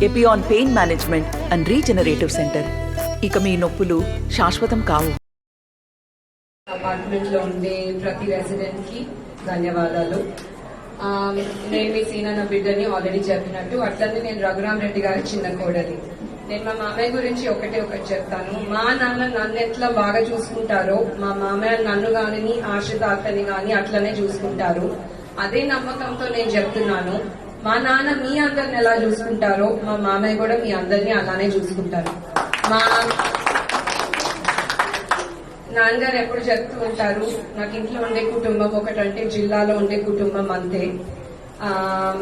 Epione pain management and regenerative centre. ఇక మీ నొప్పులు శాశ్వతం కావు. అపార్ట్మెంట్ లో ఉండే ప్రతి రెసిడెంట్ కి ధన్యవాదాలు. నేను మీ సీనన్న బిడ్డని ఆల్రెడీ చెప్పినట్టు, అట్లనే నేను రఘురామ్ రెడ్డి గారి చిన్న కోడలి. నేను మా మామయ్య గురించి ఒకటి చెప్తాను. మా నాన్న నన్ను ఎట్లా బాగా చూసుకుంటారో మా మామయ్య నన్ను గాని ఆశ్రిత అత్తని గాని అట్లనే చూసుకుంటారు. అదే నమ్మకంతో నేను చెప్తున్నాను, మా నాన్న మీ అందరిని ఎలా చూసుకుంటారో మా మామయ్య కూడా మీ అందరినీ అలానే చూసుకుంటారు. మా నాన్నగారు ఎప్పుడు చెప్తూ ఉంటారు, నాకు ఇంట్లో ఉండే కుటుంబం ఒకటంటే జిల్లాలో ఉండే కుటుంబం అంతే.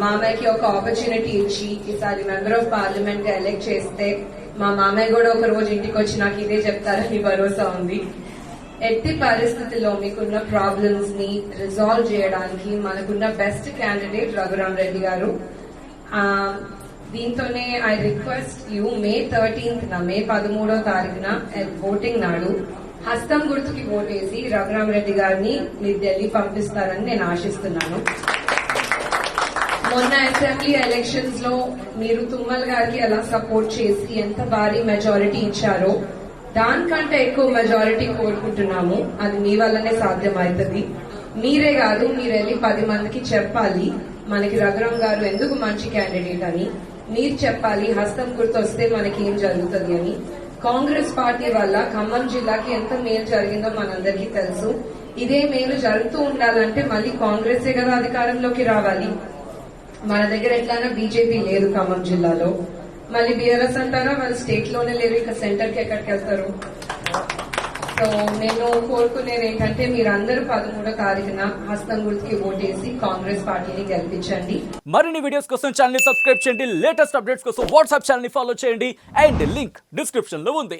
మామయ్యకి ఒక ఆపర్చునిటీ ఇచ్చి ఈసారి మెంబర్ ఆఫ్ పార్లమెంట్ గా ఎలెక్ట్ చేస్తే మా మామయ్య కూడా ఒక రోజు ఇంటికి వచ్చి నాకు ఇదే చెప్తారని భరోసా ఉంది. ఎట్టి పరిస్థితుల్లో మీకున్న ప్రాబ్లమ్స్ ని రిజాల్వ్ చేయడానికి మనకున్న బెస్ట్ క్యాండిడేట్ రఘురామ్ రెడ్డి గారు. దీంతోనే I request you may 13th మే 13వ తారీఖున ఓటింగ్ నాడు హస్తం గుర్తుకి ఓటేసి రఘురామ్ రెడ్డి గారిని మీరు ఢిల్లీ పంపిస్తారని నేను ఆశిస్తున్నాను. మొన్న అసెంబ్లీ ఎలక్షన్స్ లో మీరు తుమ్మల్ గారికి ఎలా సపోర్ట్ చేసి ఎంత భారీ మెజారిటీ ఇచ్చారో దానికంటే ఎక్కువ మెజారిటీ కోరుకుంటున్నాము. అది మీ వల్లనే సాధ్యమవుతుంది. మీరే కాదు, మీరు వెళ్ళి 10 మందికి చెప్పాలి మనకి రఘురామ్ గారు ఎందుకు మంచి క్యాండిడేట్ అని. మీరు చెప్పాలి హస్తం గుర్తు వస్తే మనకి ఏం జరుగుతుంది అని. కాంగ్రెస్ పార్టీ వల్ల ఖమ్మం జిల్లాకి ఎంత మేలు జరిగిందో మనందరికీ తెలుసు. ఇదే మేలు జరుగుతూ ఉండాలంటే మళ్ళీ కాంగ్రెసే కదా అధికారంలోకి రావాలి. మన దగ్గర ఎట్లయినా బీజేపీ లేదు ఖమ్మం జిల్లాలో. మళ్ళీ బీఆర్ఎస్ అంటారా, వాళ్ళు స్టేట్ లోనే లేరు, ఇక సెంటర్ కి ఎక్కడికి వెళ్తారు. సో నేను కోరుకునేది ఏంటంటే మీరందరూ 13వ తారీఖున హస్తం గుర్తుకి ఓటేసి కాంగ్రెస్ పార్టీని గెలిపించండి. మరిన్ని వీడియోస్ కోసం ఛానల్ ని సబ్స్క్రైబ్ చేయండి. లేటెస్ట్ అప్డేట్స్ కోసం వాట్సాప్ ఛానల్ ని ఫాలో చేయండి. అండ్ లింక్ డిస్క్రిప్షన్ లో ఉంది.